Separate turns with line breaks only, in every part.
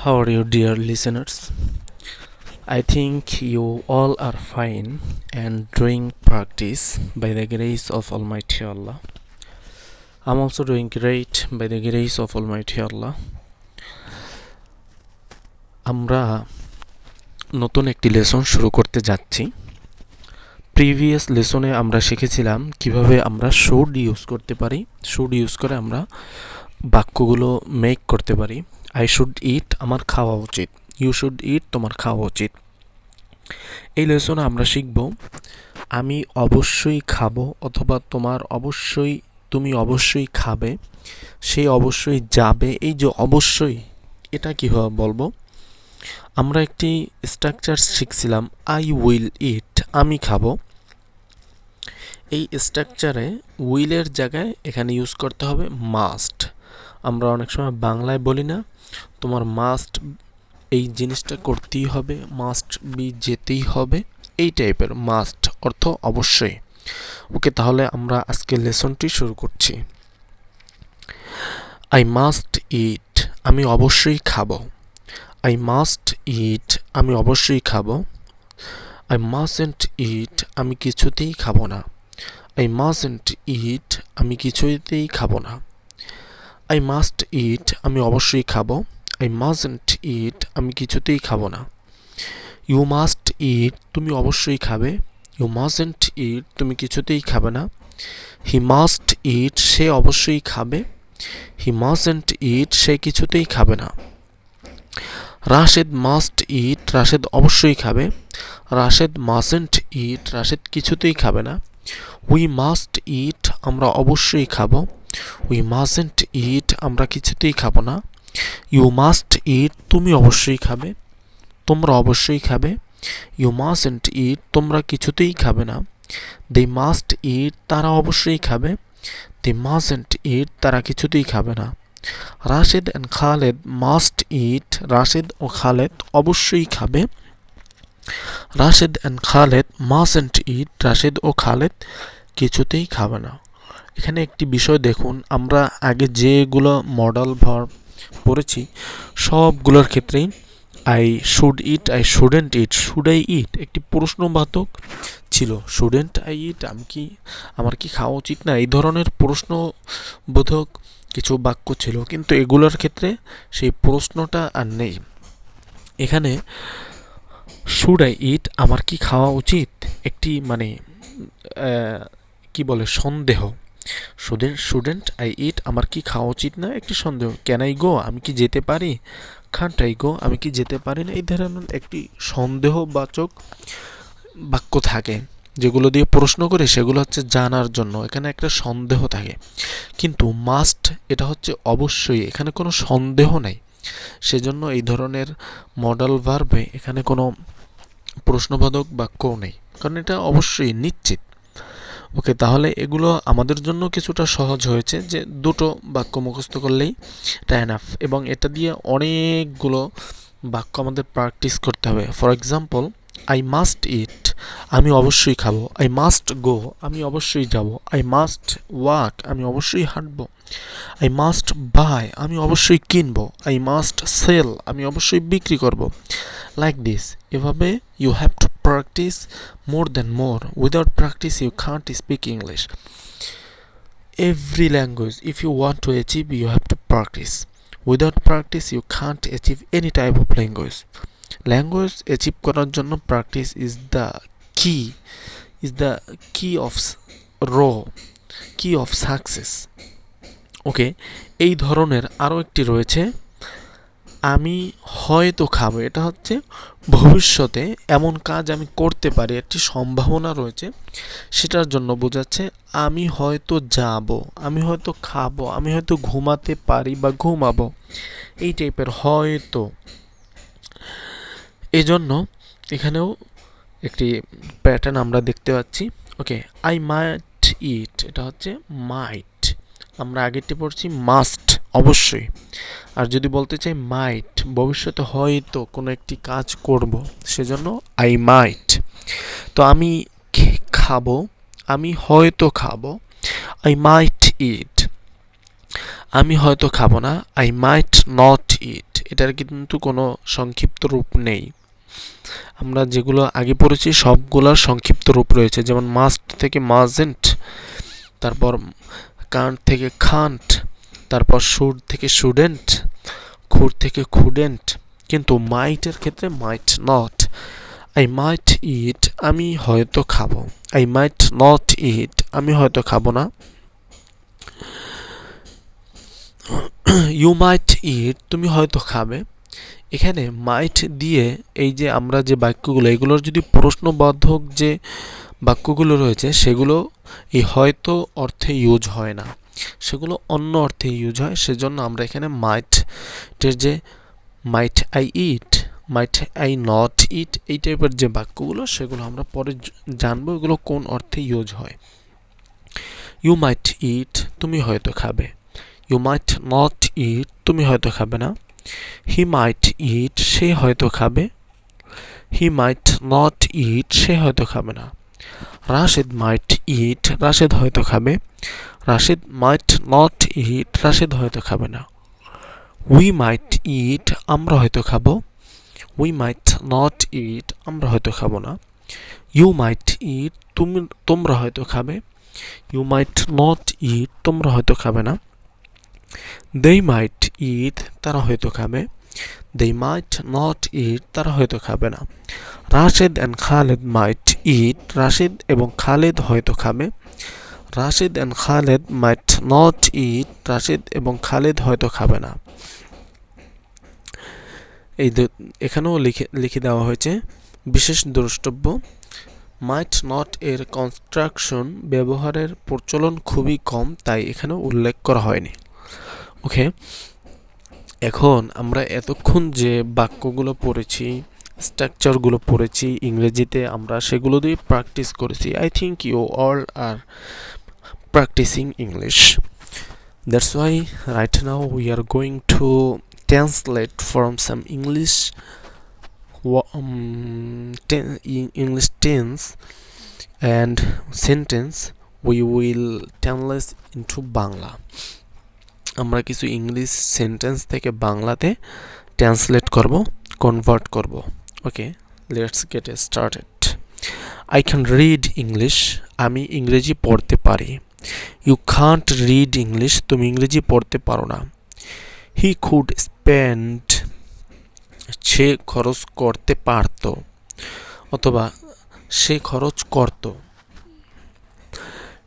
How are you, dear listeners? I think you all are fine and doing practice by the grace of Almighty Allah. I'm also doing great by the grace of Almighty Allah. আমরা নতুন একটি lesson শুরু করতে যাচ্ছি। Previous লেসনে আমরা শিখেছিলাম কিভাবে আমরা শুড ইউজ করতে পারি। শুড ইউজ করে আমরা বাক্যগুলো মেক করতে পারি। আই শুড ইট, আমার খাওয়া উচিত। ইউ শুড ইট, তোমার খাওয়া উচিত। এই লেসনে আমরা শিখব আমি অবশ্যই খাবো অথবা তুমি অবশ্যই খাবে, সে অবশ্যই যাবে। এই যে অবশ্যই, এটা কীভাবে বলবো? আমরা একটি স্ট্রাকচার শিখছিলাম আই উইল ইট, আমি খাবো। এই স্ট্রাকচারে উইলের জায়গায় এখানে ইউজ করতে হবে মাস্ট। আমরা অনেক সময় বাংলায় বলি না, তোমার মাস্ট এই জিনিসটা করতেই হবে, মাস্ট বি যেতেই হবে, এই টাইপের। মাস্ট অর্থ অবশ্যই। ওকে, তাহলে আমরা আজকে লেসনটি শুরু করছি। আই মাস্ট ইট, আমি অবশ্যই খাবো। আই মাস্ট ইট, আমি অবশ্যই খাবো। আই মাস্টন্ট ইট, আমি কিছুতেই খাবো না। আই মাস্টন্ট ইট, আমি কিছুতেই খাবো না। আই মাস্ট ইট, আমি অবশ্যই খাবো। আই মাস্টন্ট ইট, আমি কিছুতেই খাবো না। ইউ মাস্ট ইট, তুমি অবশ্যই খাবে। ইউ মাস্টন্ট ইট, তুমি কিছুতেই খাবে না। হি মাস্ট ইট, সে অবশ্যই খাবে। হি মাস্টন্ট ইট, সে কিছুতেই খাবে না। রাশেদ মাস্ট ইট, রাশেদ অবশ্যই খাবে। রাশেদ মাস্টন্ট ইট, রাশেদ কিছুতেই খাবে না। উই মাস্ট ইট, আমরা অবশ্যই খাবো। উই মাস্টন্ট ইট, আমরা কিছুতেই খাবো না। ইউ মাস্ট ইট, তুমি অবশ্যই খাবে। তোমরা অবশ্যই খাবে। ইউ মাস্টন্ট ইট, তোমরা কিছুতেই খাবে না। দে মাস্ট ইট, তারা অবশ্যই খাবে। দে মাস্টন্ট ইট, তারা কিছুতেই খাবে না। রাশেদ অ্যান্ড খালেদ মাস্ট ইট, রাশেদ ও খালেদ অবশ্যই খাবে। রাশেদ অ্যান্ড খালেদ মাস্টন্ট ইট, রাশেদ ও খালেদ কিছুতেই খাবে না। এখানে একটি বিষয় দেখুন, আমরা আগে যেগুলো মডাল ভার্ব পড়েছি সবগুলোর ক্ষেত্রেই I should eat, I shouldn't it, should I eat একটি প্রশ্নবাচক ছিল। শুডেন্ট আই ইট, আমার কি খাওয়া উচিত না, এই ধরনের প্রশ্নবোধক কিছু বাক্য ছিল, কিন্তু এগুলোর ক্ষেত্রে সেই প্রশ্নটা আর নেই। এখানে শুড আই ইট, আমার কি খাওয়া উচিত, একটি কি বলে সন্দেহ। শুডেন্ট আই ইট, আমার কি খাওয়া উচিত না, একটি সন্দেহ। ক্যান আই গো, আমি কি যেতে পারি। কান্ট আই গো, আমি কি যেতে পারি না। এই ধরনের একটি সন্দেহবাচক বাক্য থাকে, যেগুলো দিয়ে প্রশ্ন করে সেগুলো হচ্ছে জানার জন্য, এখানে একটা সন্দেহ থাকে। কিন্তু মাস্ট, এটা হচ্ছে অবশ্যই, এখানে কোনো সন্দেহ নাই। সেজন্য এই ধরনের মডাল ভার্বে এখানে কোনো প্রশ্নবোধক বাক্যও নেই, কারণ এটা অবশ্যই নিশ্চিত। ওকে, তাহলে এগুলো আমাদের জন্য কিছুটা সহজ হয়েছে, যে দুটো বাক্য মুখস্থ করলেই এটা এনাফ, এবং এটা দিয়ে অনেকগুলো বাক্য আমাদের প্র্যাকটিস করতে হবে। ফর এক্সাম্পল, আই মাস্ট ইট, আমি অবশ্যই খাবো। আই মাস্ট গো, আমি অবশ্যই যাব। আই মাস্ট ওয়াক, আমি অবশ্যই হাঁটবো। আই মাস্ট বাই, আমি অবশ্যই কিনবো। আই মাস্ট সেল, আমি অবশ্যই বিক্রি করব। লাইক দিস, এভাবে you have to practice more than more. Without practice you can't speak English. Every language, if you want to achieve, you have to practice. Without practice you can't achieve any type of language achieve করার জন্য practice is the key of key of success. ওকে, এই ধরনের আরও একটি রয়েছে, আমি হয়তো খাবো। এটা হচ্ছে ভবিষ্যতে এমন কাজ আমি করতে পারি, একটি সম্ভাবনা রয়েছে, সেটার জন্য বোঝাচ্ছে আমি হয়তো যাব, আমি হয়তো খাবো, আমি হয়তো ঘুমাতে পারি বা ঘুমাবো, এই টাইপের হয়তো। এই জন্য এখানেও একটি প্যাটার্ন আমরা দেখতে পাচ্ছি। ওকে, আই মাইট ইট, এটা হচ্ছে মাইট। আমরা আগেরটি পড়ছি মাস্ট, অবশ্যই। আর যদি বলতে চাই মাইট, ভবিষ্যতে হয়তো কোনো একটি কাজ করব, সেজন্য আই মাইট। তো আমি খাবো, আমি হয়তো খাবো। আই মাইট ইট, আমি হয়তো খাবো না। আই মাইট নট ইট, এটার কিন্তু কোনো সংক্ষিপ্ত রূপ নেই। আমরা যেগুলো আগে পড়েছি সবগুলোর সংক্ষিপ্ত রূপ রয়েছে, যেমন মাস্ট থেকে মাজেন্ট, তারপর কান্ট থেকে খান্ট, তারপর শুড থেকে শুডেন্ট, খুড থেকে খুডেন্ট। কিন্তু মাইটের ক্ষেত্রে মাইট নট। আই মাইট ইট, আমি হয়তো খাবো। আই মাইট নট ইট, আমি হয়তো খাবো না। ইউ মাইট ইট, তুমি হয়তো খাবে। এখানে মাইট দিয়ে এই যে আমরা যে বাক্যগুলো, এগুলোর যদি প্রশ্নবোধক যে বাক্যগুলো রয়েছে সেগুলো এই হয়তো অর্থে ইউজ হয় না, সেগুলো অন্য অর্থে ইউজ হয়। সেজন্য আমরা এখানে মাইটের যে might I eat, might I not eat, এই টাইপের যে বাক্যগুলো সেগুলো আমরা পরে জানবো এগুলো কোন অর্থে ইউজ হয়। ইউ মাইট ইট, তুমি হয়তো খাবে। ইউ মাইট নট ইট, তুমি হয়তো খাবে না। হি মাইট ইট, সে হয়তো খাবে। হি মাইট নট ইট, সে হয়তো খাবে না। রাশেদ মাইট ইট, রাশেদ হয়তো খাবে। রাশেদ মাইট নট ইট, রাশেদ হয়তো খাবে না। উই মাইট ইট, আমরা হয়তো খাবো। উই মাইট নট ইট, আমরা হয়তো খাবো না। ইউ মাইট ইট, তোমরা হয়তো খাবে। ইউ মাইট নট ইট, তোমরা হয়তো খাবে না। দে মাইট ইট, তারা হয়তো খাবে। দে মাইট নট ইট, তারা হয়তো খাবে না। Rashed and Khaled might eat, Rashed এবং খালেদ হয়তো খাবে। Rashed and Khaled might not eat, Rashed এবং খালেদ হয়তো খাবে না। এই এখানেও লিখে দেওয়া হয়েছে বিশেষ দ্রষ্টব্য। মাইট নট এর কনস্ট্রাকশন ব্যবহারের প্রচলন খুবই কম, তাই এখানে উল্লেখ করা হয়নি। ওকে, এখন আমরা এতক্ষণ যে বাক্যগুলো পড়েছি, স্ট্রাকচারগুলো পড়েছি ইংরেজিতে, আমরা সেগুলো দিয়ে প্র্যাকটিস করেছি। I think you all are practising English. That's why right now we are going to translate from some English tense and sentence. We will translate into Bangla. আমরা কিছু ইংলিশ সেন্টেন্স থেকে বাংলাতে ট্রান্সলেট করব, convert করব। Okay, let's get started. I can read English, আমি ইংরেজি পড়তে পারি। ইউ কান্ট রিড ইংলিশ, তুমি ইংরেজি পড়তে পারো না। হি কুড স্পেন্ড, সে খরচ করতে পারত অথবা সে খরচ করত।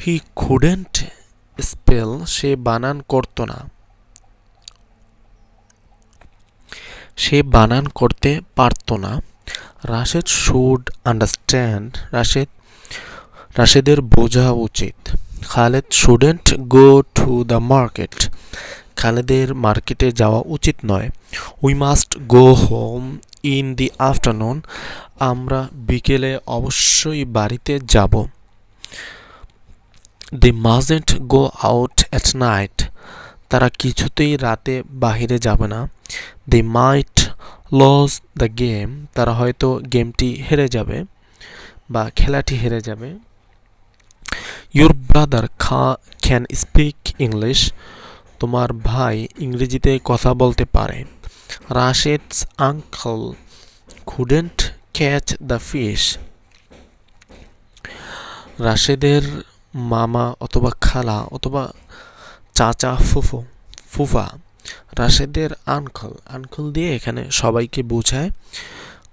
হি কুডেন্ট স্পেল, সে বানান করত না। সে বানান করতে পারত না। রাশেদ শুড আন্ডারস্ট্যান্ড, রাশেদের বোঝা উচিত। Khaled shouldn't go to the market, খালেদের মার্কেটে যাওয়া উচিত নয়। We must go home in the afternoon, আমরা বিকেলে অবশ্যই বাড়িতে যাব। They mustn't go out at night, তারা কিছুতেই রাতে বাহিরে যাবে না। They might lose the game, তারা হয়তো গেমটি হেরে যাবে বা খেলাটি হেরে যাবে। Your brother can speak English, তোমার ভাই ইংরেজিতে কথা বলতে পারে। Rashed's uncle couldn't catch the fish, রাশেদের মামা অথবা খালা অথবা চাচা ফুফা, রাশেদের আঙ্কল দিয়ে এখানে সবাইকে বোঝায়।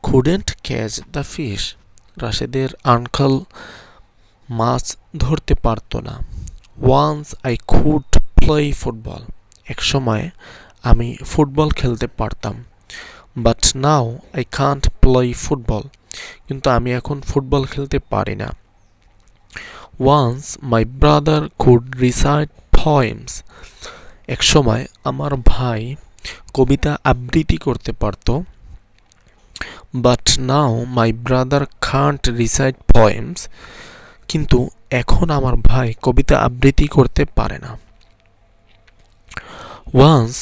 কুডেন্ট ক্যাচ দ্য ফিশ, রাশেদের আঙ্কল মাছ ধরতে পারতো না। Once I could play football, এক সময় আমি ফুটবল খেলতে পারতাম। But now I can't play football, কিন্তু আমি এখন ফুটবল খেলতে পারি না। Once my brother could recite poems, এক সময় আমার ভাই কবিতা আবৃত্তি করতে পারত। But now my brother can't recite poems, কিন্তু এখন আমার ভাই কবিতা আবৃত্তি করতে পারে না। Once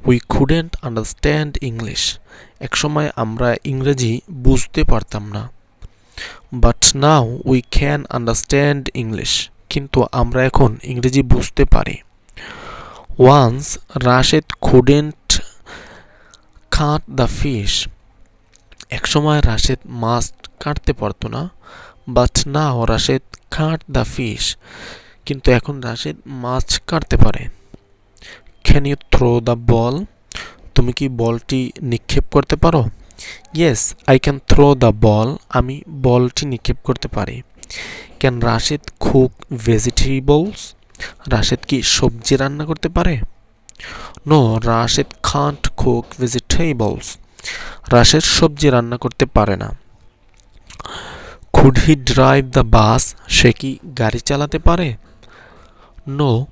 we couldn't understand English, এক সময় আমরা ইংরেজি বুঝতে পারতাম না। But now we can understand English, কিন্তু আমরা এখন ইংরেজি বুঝতে পারি। Once Rashed couldn't cut the fish. একসময় রাশেদ মাছ কাটতে পারতো না, but now Rashed cut the fish. কিন্তু এখন রাশেদ মাছ কাটতে পারে। Can you throw the ball? তুমি কি বলটি নিক্ষেপ করতে পারো? Yes, I can throw the ball. আমি বলটি নিক্ষেপ করতে পারি। Can Rashed cook vegetables? Rashed কি সবজি রান্না করতে পারে? No, Rashed can't cook vegetables. Rashed সবজি রান্না করতে পারে না। Could he drive the bus? সে কি গাড়ি চালাতে পারে? No,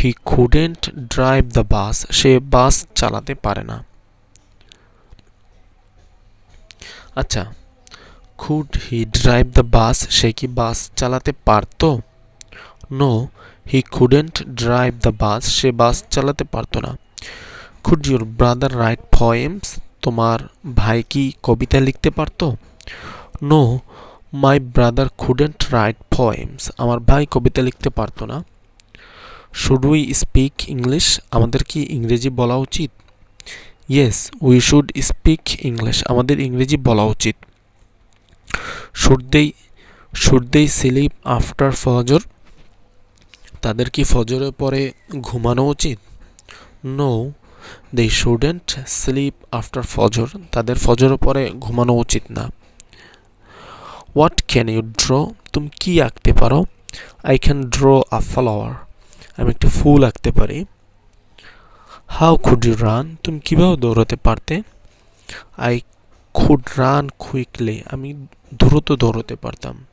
he couldn't drive the bus. সে বাস চালাতে পারে না। আচ্ছা, could he drive the bus? সে কি বাস চালাতে পারতো? No, he couldn't drive the bus. সে বাস চালাতে পারতো না। Could your brother write poems? তোমার ভাই কি কবিতা লিখতে পারতো? No, my brother couldn't write poems. আমার ভাই কবিতা লিখতে পারতো না। Should we speak English? আমাদের কি ইংরেজি বলা উচিত? Yes, we should speak English. আমাদের ইংরেজি বলা উচিত। Should they slip after Fajr? তাদের কি ফজরের পরে ঘুমানো উচিত? No, they shouldn't sleep after Fajr. তাদের ফজরের পরে ঘুমানো উচিত না। What can you draw? তুমি কি আঁকতে পারো? I can draw a flower. আমি একটি ফুল আঁকতে পারি। How could you run? তুমি কিভাবে দৌড়াতে পারতে? I could run quickly. আমি দ্রুত দৌড়াতে পারতাম।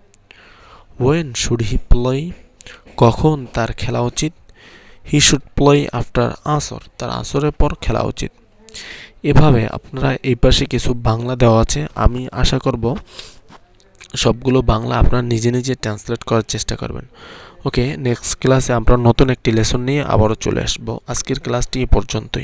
When should he play? কখন তার খেলা উচিত? হি শুড প্লে আফটার আসর। তার আসরের পর খেলা উচিত। এভাবে আপনারা এই পাশে কিছু বাংলা দেওয়া আছে। আমি আশা করব সবগুলো বাংলা আপনারা নিজে নিজে ট্রান্সলেট করার চেষ্টা করবেন। ওকে, নেক্সট ক্লাসে আমরা নতুন একটি লেসন নিয়ে আবারও চলে আসবো। আজকের ক্লাসটি এ পর্যন্তই।